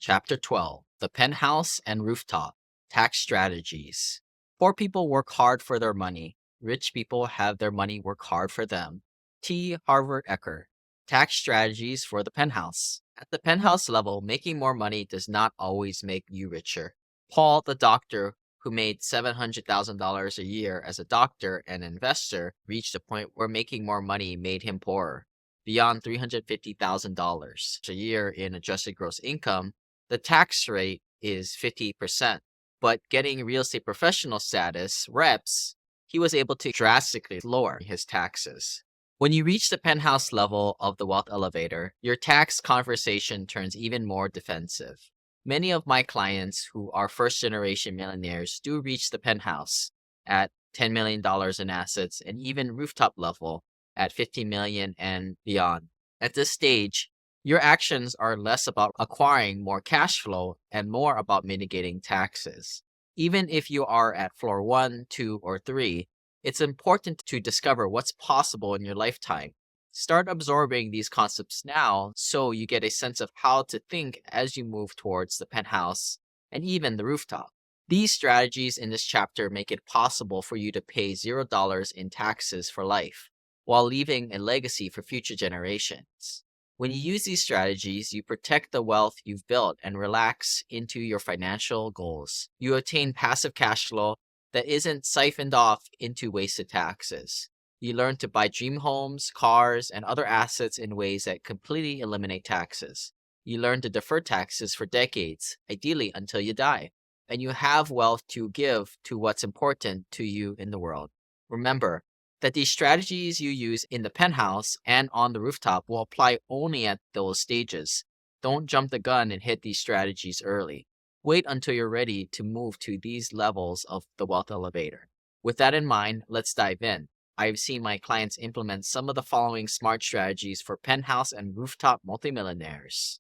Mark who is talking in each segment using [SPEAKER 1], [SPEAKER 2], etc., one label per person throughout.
[SPEAKER 1] Chapter 12: The Penthouse and Rooftop: Tax Strategies. Poor people work hard for their money. Rich people have their money work hard for them. T. Harvard Ecker. Tax Strategies for the Penthouse. At the penthouse level, making more money does not always make you richer. Paul, the doctor, who made $700,000 a year as a doctor and investor, reached a point where making more money made him poorer. Beyond $350,000 a year in adjusted gross income, the tax rate is 50%. But getting real estate professional status, reps, he was able to drastically lower his taxes. When you reach the penthouse level of the wealth elevator, your tax conversation turns even more defensive. Many of my clients who are first generation millionaires do reach the penthouse at $10 million in assets and even rooftop level at $50 million and beyond. At this stage, your actions are less about acquiring more cash flow and more about mitigating taxes. Even if you are at floor 1, 2, or 3, it's important to discover what's possible in your lifetime. Start absorbing these concepts now so you get a sense of how to think as you move towards the penthouse and even the rooftop. These strategies in this chapter make it possible for you to pay $0 in taxes for life, while leaving a legacy for future generations. When you use these strategies, you protect the wealth you've built and relax into your financial goals. You attain passive cash flow that isn't siphoned off into wasted taxes. You learn to buy dream homes, cars, and other assets in ways that completely eliminate taxes. You learn to defer taxes for decades, ideally until you die. And you have wealth to give to what's important to you in the world. Remember that these strategies you use in the penthouse and on the rooftop will apply only at those stages. Don't jump the gun and hit these strategies early. Wait until you're ready to move to these levels of the wealth elevator. With that in mind, let's dive in. I've seen my clients implement some of the following smart strategies for penthouse and rooftop multimillionaires.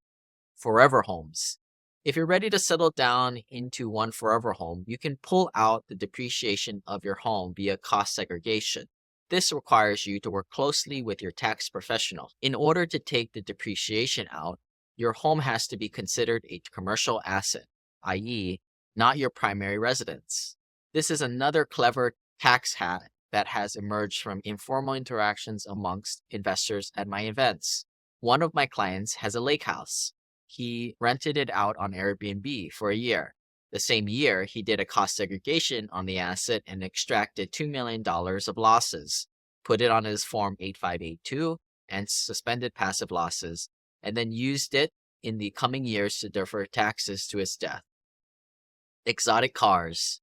[SPEAKER 1] Forever homes. If you're ready to settle down into one forever home, you can pull out the depreciation of your home via cost segregation. This requires you to work closely with your tax professional. In order to take the depreciation out, your home has to be considered a commercial asset, i.e., not your primary residence. This is another clever tax hack that has emerged from informal interactions amongst investors at my events. One of my clients has a lake house. He rented it out on Airbnb for a year. The same year, he did a cost segregation on the asset and extracted $2 million of losses, put it on his Form 8582, and suspended passive losses, and then used it in the coming years to defer taxes to his death. Exotic cars.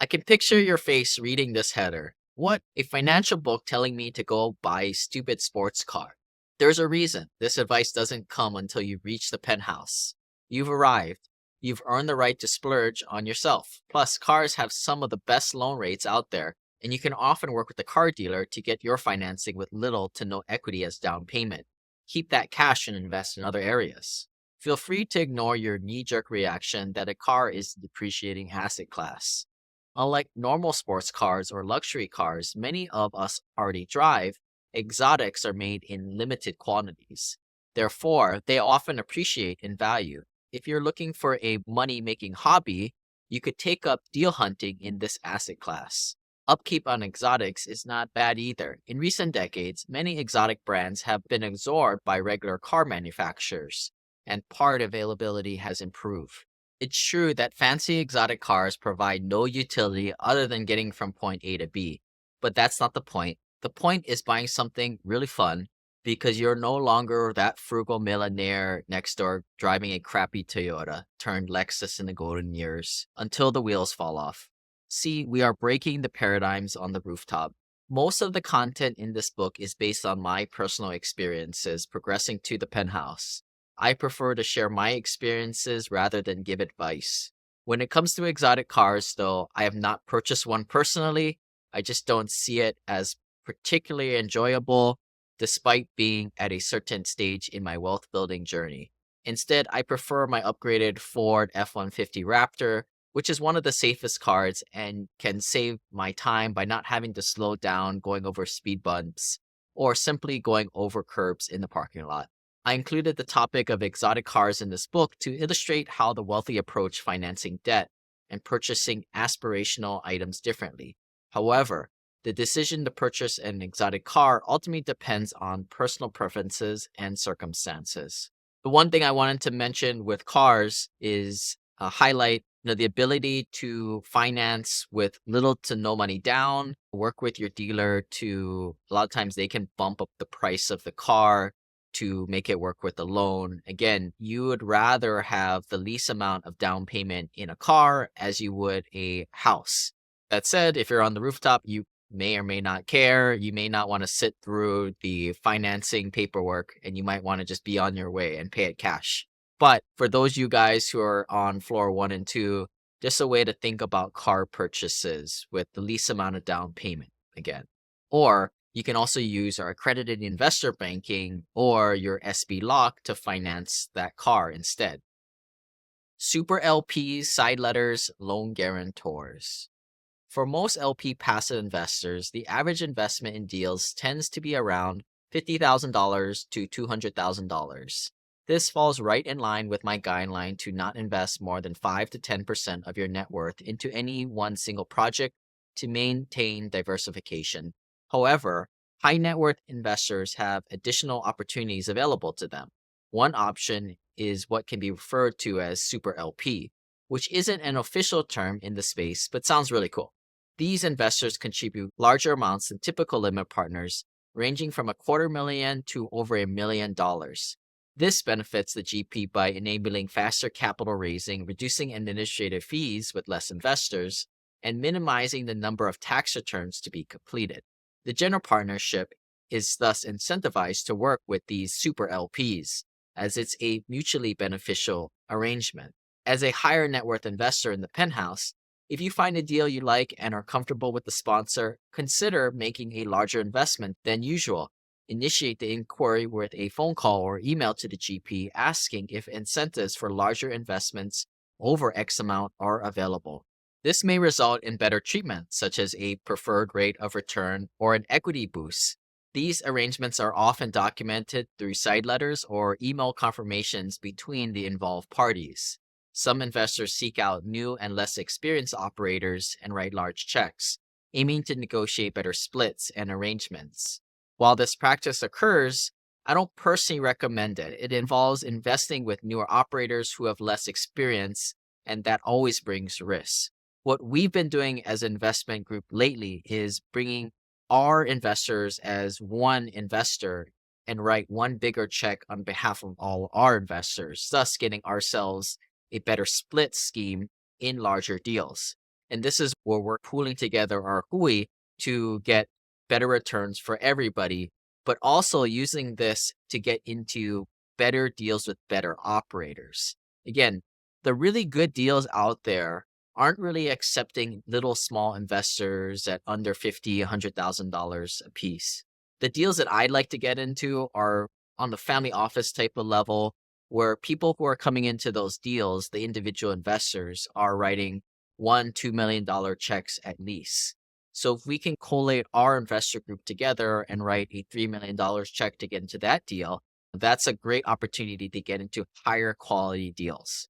[SPEAKER 1] I can picture your face reading this header. What? A financial book telling me to go buy a stupid sports car. There's a reason this advice doesn't come until you reach the penthouse. You've arrived. You've earned the right to splurge on yourself. Plus, cars have some of the best loan rates out there, and you can often work with the car dealer to get your financing with little to no equity as down payment. Keep that cash and invest in other areas. Feel free to ignore your knee-jerk reaction that a car is a depreciating asset class. Unlike normal sports cars or luxury cars many of us already drive, exotics are made in limited quantities. Therefore, they often appreciate in value. If you're looking for a money-making hobby, you could take up deal hunting in this asset class. Upkeep on exotics is not bad either. In recent decades, many exotic brands have been absorbed by regular car manufacturers, and part availability has improved. It's true that fancy exotic cars provide no utility other than getting from point A to B, but that's not the point. The point is buying something really fun because you're no longer that frugal millionaire next door driving a crappy Toyota turned Lexus in the golden years until the wheels fall off. See, we are breaking the paradigms on the rooftop. Most of the content in this book is based on my personal experiences progressing to the penthouse. I prefer to share my experiences rather than give advice. When it comes to exotic cars, though, I have not purchased one personally. I just don't see it as particularly enjoyable, despite being at a certain stage in my wealth building journey. Instead, I prefer my upgraded Ford F-150 Raptor, which is one of the safest cars and can save my time by not having to slow down going over speed bumps or simply going over curbs in the parking lot. I included the topic of exotic cars in this book to illustrate how the wealthy approach financing debt and purchasing aspirational items differently. However, the decision to purchase an exotic car ultimately depends on personal preferences and circumstances. The one thing I wanted to mention with cars is highlight the ability to finance with little to no money down, work with your dealer to, a lot of times they can bump up the price of the car to make it work with the loan. Again, you would rather have the least amount of down payment in a car as you would a house. That said, if you're on the rooftop, you may or may not care. You may not want to sit through the financing paperwork and you might want to just be on your way and pay it cash. But for those you guys who are on floor 1 and 2, just a way to think about car purchases with the least amount of down payment again. Or you can also use our accredited investor banking or your SB lock to finance that car instead. Super LPs, side letters, loan guarantors. For most LP passive investors, the average investment in deals tends to be around $50,000 to $200,000. This falls right in line with my guideline to not invest more than 5 to 10% of your net worth into any one single project to maintain diversification. However, high net worth investors have additional opportunities available to them. One option is what can be referred to as Super LP, which isn't an official term in the space but sounds really cool. These investors contribute larger amounts than typical limit partners, ranging from $250,000 to over $1 million. This benefits the GP by enabling faster capital raising, reducing administrative fees with less investors, and minimizing the number of tax returns to be completed. The general partnership is thus incentivized to work with these super LPs, as it's a mutually beneficial arrangement. As a higher net worth investor in the Penthouse, if you find a deal you like and are comfortable with the sponsor, consider making a larger investment than usual. Initiate the inquiry with a phone call or email to the GP asking if incentives for larger investments over X amount are available. This may result in better treatment, such as a preferred rate of return or an equity boost. These arrangements are often documented through side letters or email confirmations between the involved parties. Some investors seek out new and less experienced operators and write large checks, aiming to negotiate better splits and arrangements. While this practice occurs, I don't personally recommend it. It involves investing with newer operators who have less experience, and that always brings risks. What we've been doing as an investment group lately is bringing our investors as one investor and write one bigger check on behalf of all our investors, thus getting ourselves a better split scheme in larger deals. And this is where we're pooling together our hui to get better returns for everybody, but also using this to get into better deals with better operators. Again, the really good deals out there aren't really accepting little small investors at under $50,000, $100,000 a piece. The deals that I'd like to get into are on the family office type of level, where people who are coming into those deals, the individual investors, are writing $1-2 million checks at least. So if we can collate our investor group together and write a $3 million check to get into that deal, that's a great opportunity to get into higher quality deals.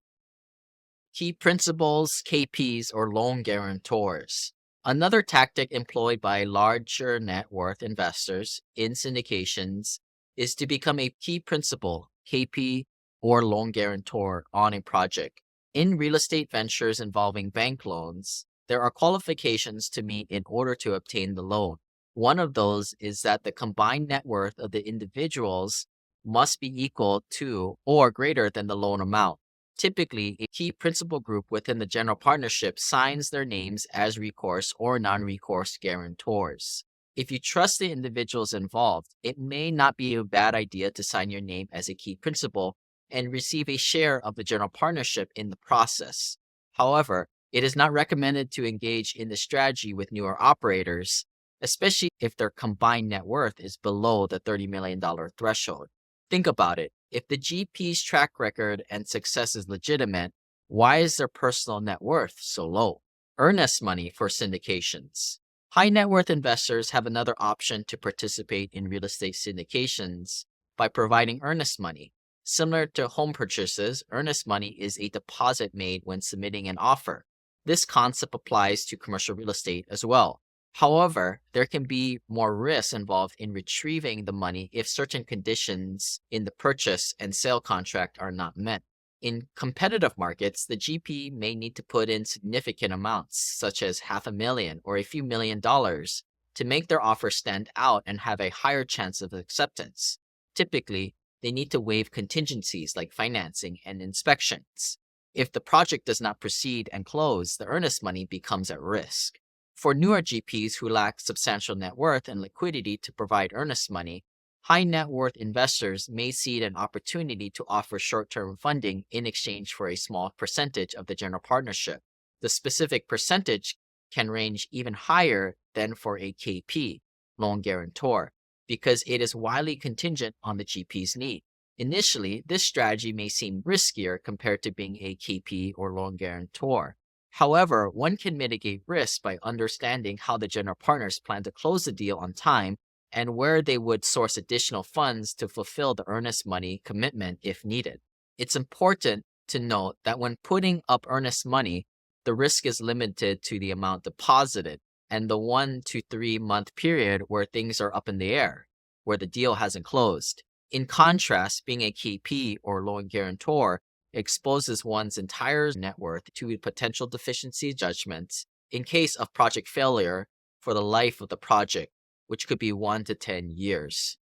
[SPEAKER 1] Key principals, KPs, or loan guarantors. Another tactic employed by larger net worth investors in syndications is to become a key principal, KP, or loan guarantor on a project. In real estate ventures involving bank loans, there are qualifications to meet in order to obtain the loan. One of those is that the combined net worth of the individuals must be equal to or greater than the loan amount. Typically, a key principal group within the general partnership signs their names as recourse or non-recourse guarantors. If you trust the individuals involved, it may not be a bad idea to sign your name as a key principal and receive a share of the general partnership in the process. However, it is not recommended to engage in this strategy with newer operators, especially if their combined net worth is below the $30 million threshold. Think about it. If the GP's track record and success is legitimate, why is their personal net worth so low? Earnest money for syndications. High net worth investors have another option to participate in real estate syndications by providing earnest money. Similar to home purchases, earnest money is a deposit made when submitting an offer. This concept applies to commercial real estate as well. However, there can be more risks involved in retrieving the money if certain conditions in the purchase and sale contract are not met. In competitive markets, the GP may need to put in significant amounts, such as $500,000 or a few $1,000,000, to make their offer stand out and have a higher chance of acceptance. Typically, they need to waive contingencies like financing and inspections. If the project does not proceed and close, the earnest money becomes at risk. For newer GPs who lack substantial net worth and liquidity to provide earnest money, high net worth investors may see an opportunity to offer short-term funding in exchange for a small percentage of the general partnership. The specific percentage can range even higher than for a KP, loan guarantor, because it is widely contingent on the GP's need. Initially, this strategy may seem riskier compared to being a KP or loan guarantor. However, one can mitigate risk by understanding how the general partners plan to close the deal on time and where they would source additional funds to fulfill the earnest money commitment if needed. It's important to note that when putting up earnest money, the risk is limited to the amount deposited and the 1 to 3 month period where things are up in the air, where the deal hasn't closed. In contrast, being a KP or loan guarantor exposes one's entire net worth to potential deficiency judgments in case of project failure for the life of the project, which could be 1 to 10 years.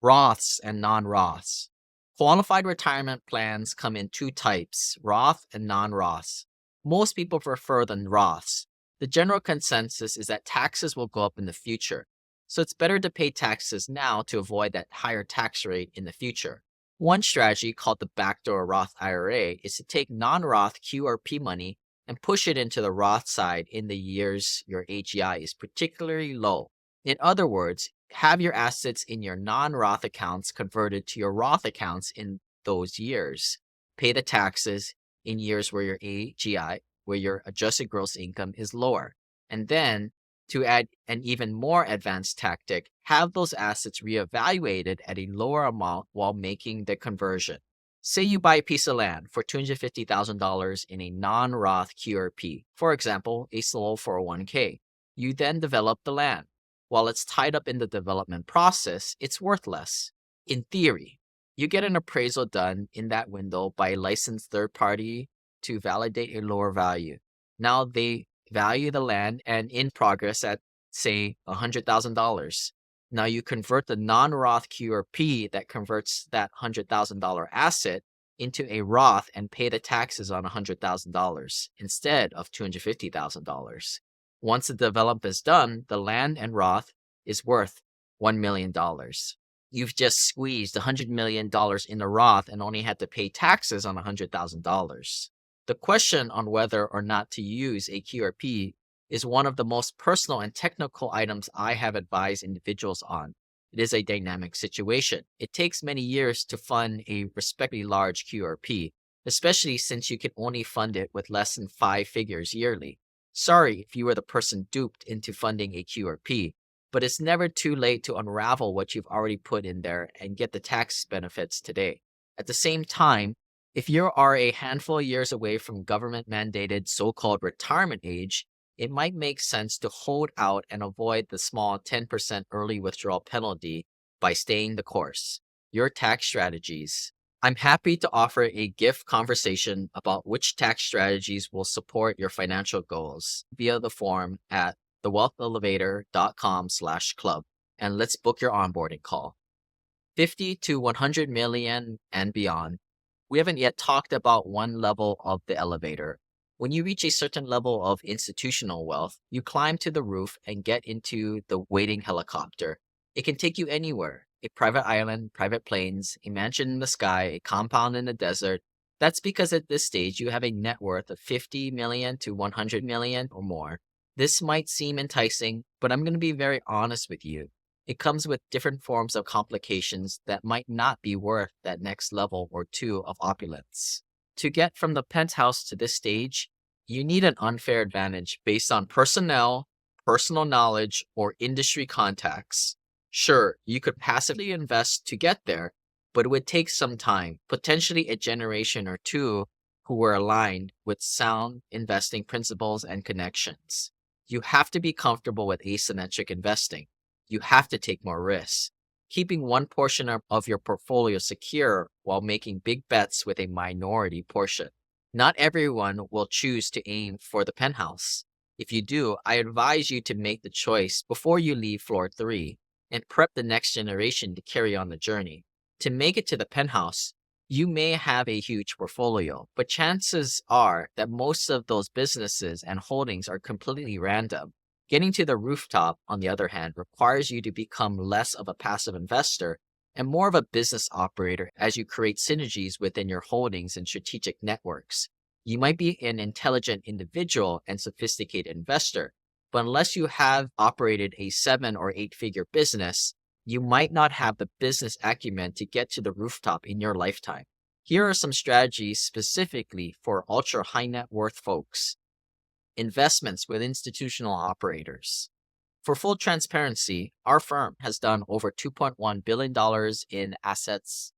[SPEAKER 1] Roths and non-Roths. Qualified retirement plans come in two types, Roth and non-Roths. Most people prefer the Roths. The general consensus is that taxes will go up in the future, so it's better to pay taxes now to avoid that higher tax rate in the future. One strategy, called the backdoor Roth IRA, is to take non-Roth QRP money and push it into the Roth side in the years your AGI is particularly low. In other words, have your assets in your non-Roth accounts converted to your Roth accounts in those years. Pay the taxes in years where your AGI, where your adjusted gross income is lower. And then, to add an even more advanced tactic, have those assets reevaluated at a lower amount while making the conversion. Say you buy a piece of land for $250,000 in a non-Roth QRP, for example, a slow 401k. You then develop the land. While it's tied up in the development process, it's worth less. In theory, you get an appraisal done in that window by a licensed third party to validate a lower value. Now they value the land and in progress at, say, $100,000. Now you convert the non-Roth QRP that converts that $100,000 asset into a Roth and pay the taxes on $100,000 instead of $250,000. Once the development is done, the land and Roth is worth $1 million. You've just squeezed $100 million in the Roth and only had to pay taxes on $100,000. The question on whether or not to use a QRP is one of the most personal and technical items I have advised individuals on. It is a dynamic situation. It takes many years to fund a respectably large QRP, especially since you can only fund it with less than 5 figures yearly. Sorry if you were the person duped into funding a QRP, but it's never too late to unravel what you've already put in there and get the tax benefits today. At the same time, if you are a handful of years away from government-mandated so-called retirement age, it might make sense to hold out and avoid the small 10% early withdrawal penalty by staying the course. Your tax strategies. I'm happy to offer a gift conversation about which tax strategies will support your financial goals via the form at thewealthelevator.com/club, and let's book your onboarding call. 50 to 100 million and beyond. We haven't yet talked about one level of the elevator. When you reach a certain level of institutional wealth, you climb to the roof and get into the waiting helicopter. It can take you anywhere. A private island, private planes, a mansion in the sky, a compound in the desert. That's because at this stage you have a net worth of 50 million to 100 million or more. This might seem enticing, but I'm going to be very honest with you. It comes with different forms of complications that might not be worth that next level or two of opulence. To get from the penthouse to this stage, you need an unfair advantage based on personnel, personal knowledge, or industry contacts. Sure, you could passively invest to get there, but it would take some time, potentially a generation or two who were aligned with sound investing principles and connections. You have to be comfortable with asymmetric investing. You have to take more risks. Keeping one portion of your portfolio secure while making big bets with a minority portion. Not everyone will choose to aim for the penthouse. If you do, I advise you to make the choice before you leave floor 3 and prep the next generation to carry on the journey. To make it to the penthouse, you may have a huge portfolio, but chances are that most of those businesses and holdings are completely random. Getting to the rooftop, on the other hand, requires you to become less of a passive investor and more of a business operator as you create synergies within your holdings and strategic networks. You might be an intelligent individual and sophisticated investor, but unless you have operated a 7 or 8 figure business, you might not have the business acumen to get to the rooftop in your lifetime. Here are some strategies specifically for ultra high net worth folks. Investments with institutional operators. For full transparency, our firm has done over $2.1 billion in assets,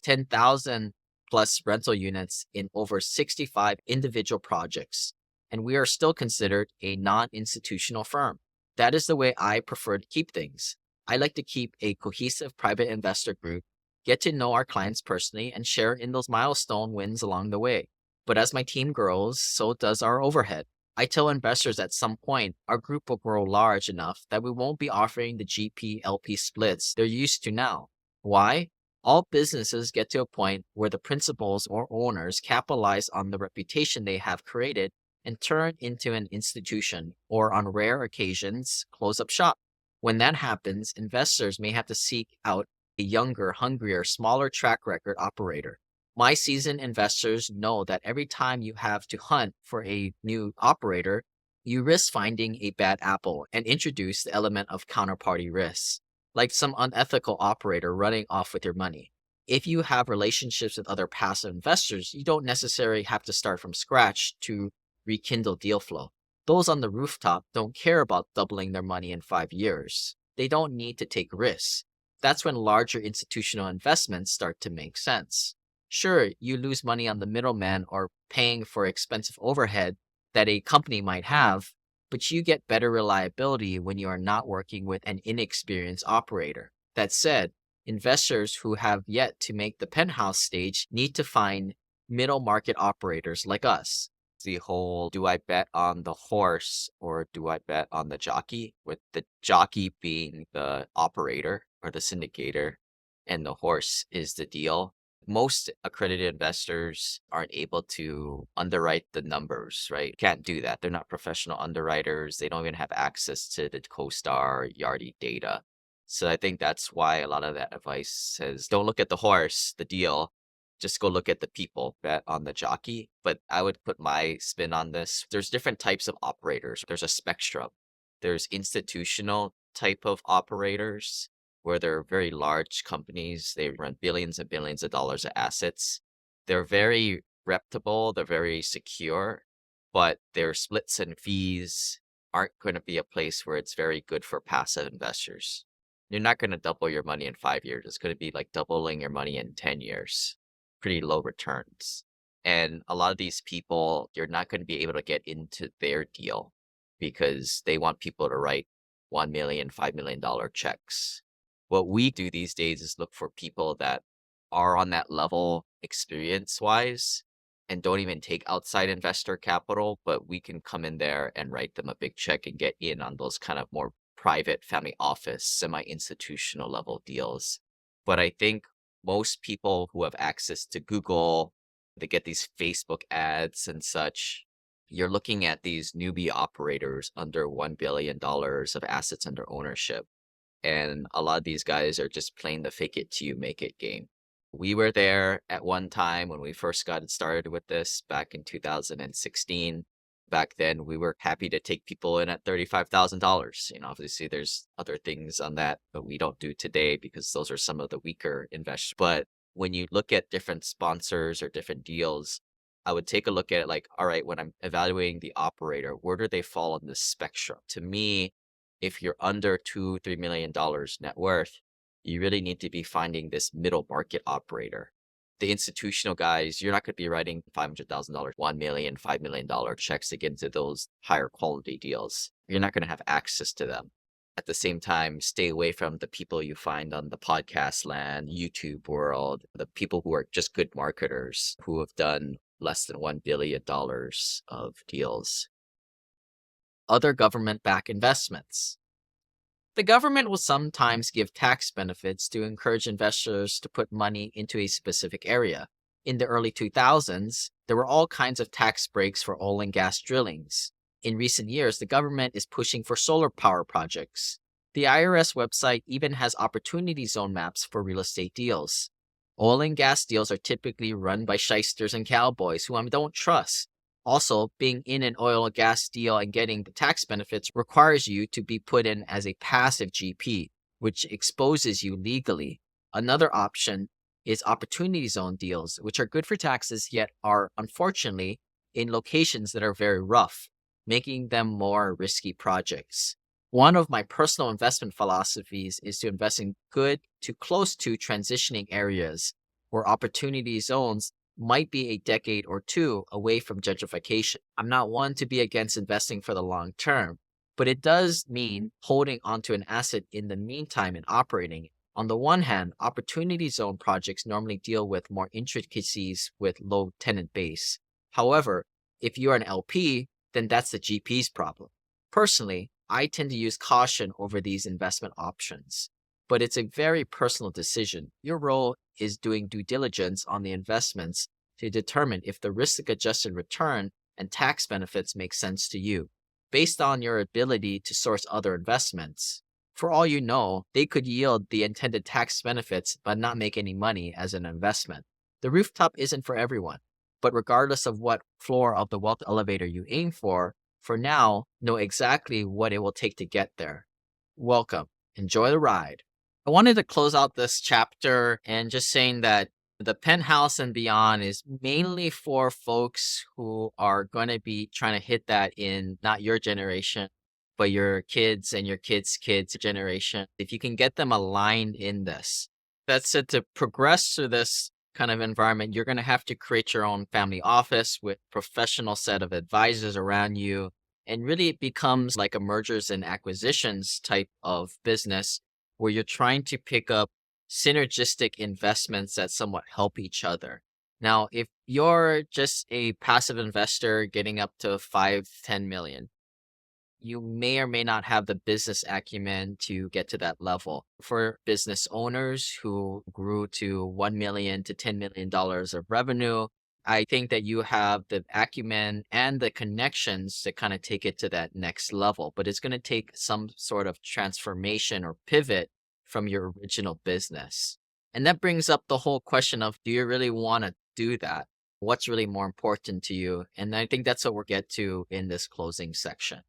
[SPEAKER 1] 10,000 plus rental units in over 65 individual projects, and we are still considered a non-institutional firm. That is the way I prefer to keep things. I like to keep a cohesive private investor group, get to know our clients personally, and share in those milestone wins along the way. But as my team grows, so does our overhead. I tell investors at some point our group will grow large enough that we won't be offering the GP LP splits they're used to now. Why? All businesses get to a point where the principals or owners capitalize on the reputation they have created and turn into an institution, or on rare occasions, close up shop. When that happens, investors may have to seek out a younger, hungrier, smaller track record operator. My seasoned investors know that every time you have to hunt for a new operator, you risk finding a bad apple and introduce the element of counterparty risk, like some unethical operator running off with your money. If you have relationships with other passive investors, you don't necessarily have to start from scratch to rekindle deal flow. Those on the rooftop don't care about doubling their money in 5 years. They don't need to take risks. That's when larger institutional investments start to make sense. Sure, you lose money on the middleman or paying for expensive overhead that a company might have, but you get better reliability when you are not working with an inexperienced operator. That said, investors who have yet to make the penthouse stage need to find middle market operators like us. The whole do I bet on the horse or do I bet on the jockey, with the jockey being the operator or the syndicator and the horse is the deal. Most accredited investors aren't able to underwrite the numbers, right? Can't do that. They're not professional underwriters. They don't even have access to the CoStar or Yardi data. So I think that's why a lot of that advice says don't look at the horse, the deal. Just go look at the people, bet on the jockey. But I would put my spin on this. There's different types of operators. There's a spectrum. There's institutional type of operators where they're very large companies. They run billions and billions of dollars of assets. They're very reputable. They're very secure, but their splits and fees aren't going to be a place where it's very good for passive investors. You're not going to double your money in 5 years. It's going to be like doubling your money in 10 years. Pretty low returns. And a lot of these people, you're not going to be able to get into their deal because they want people to write $1 million, $5 million checks. What we do these days is look for people that are on that level experience wise and don't even take outside investor capital, but we can come in there and write them a big check and get in on those kind of more private family office, semi-institutional level deals. But I think most people who have access to Google, they get these Facebook ads and such. You're looking at these newbie operators under $1 billion of assets under ownership. And a lot of these guys are just playing the fake it till you make it game. We were there at one time when we first got started with this back in 2016. Back then, we were happy to take people in at $35,000. Obviously, there's other things on that that we don't do today because those are some of the weaker investors. But when you look at different sponsors or different deals, I would take a look at it like, all right, when I'm evaluating the operator, where do they fall on the spectrum? To me, If you're under $2-3 million net worth, you really need to be finding this middle market operator. The institutional guys, you're not going to be writing $500,000, $1 million, $5 million checks to get into those higher quality deals. You're not going to have access to them. At the same time, stay away from the people you find on the podcast land, YouTube world, the people who are just good marketers who have done less than $1 billion of deals. Other government-backed investments. The government will sometimes give tax benefits to encourage investors to put money into a specific area. In the early 2000s, there were all kinds of tax breaks for oil and gas drillings. In recent years, the government is pushing for solar power projects. The IRS website even has opportunity zone maps for real estate deals. Oil and gas deals are typically run by shysters and cowboys who I don't trust. Also, being in an oil and gas deal and getting the tax benefits requires you to be put in as a passive GP, which exposes you legally. Another option is opportunity zone deals, which are good for taxes yet are unfortunately in locations that are very rough, making them more risky projects. One of my personal investment philosophies is to invest in good to close to transitioning areas where opportunity zones might be a decade or two away from gentrification. I'm not one to be against investing for the long term, but it does mean holding onto an asset in the meantime and operating it. On the one hand, opportunity zone projects normally deal with more intricacies with low tenant base. However, if you're an LP, then that's the GP's problem. Personally, I tend to use caution over these investment options, but it's a very personal decision. Your role is doing due diligence on the investments to determine if the risk-adjusted return and tax benefits make sense to you, based on your ability to source other investments. For all you know, they could yield the intended tax benefits but not make any money as an investment. The rooftop isn't for everyone, but regardless of what floor of the wealth elevator you aim for now, know exactly what it will take to get there. Welcome. Enjoy the ride. I wanted to close out this chapter and just saying that the Penthouse and beyond is mainly for folks who are going to be trying to hit that in not your generation, but your kids and your kids' kids' generation. If you can get them aligned in this, that's it. To progress through this kind of environment, you're going to have to create your own family office with professional set of advisors around you. And really it becomes like a mergers and acquisitions type of business where you're trying to pick up synergistic investments that somewhat help each other. Now, if you're just a passive investor getting up to 5-10 million, you may or may not have the business acumen to get to that level. For business owners who grew to $1 million to $10 million of revenue, I think that you have the acumen and the connections to kind of take it to that next level. But it's going to take some sort of transformation or pivot from your original business. And that brings up the whole question of, do you really want to do that? What's really more important to you? And I think that's what we'll get to in this closing section.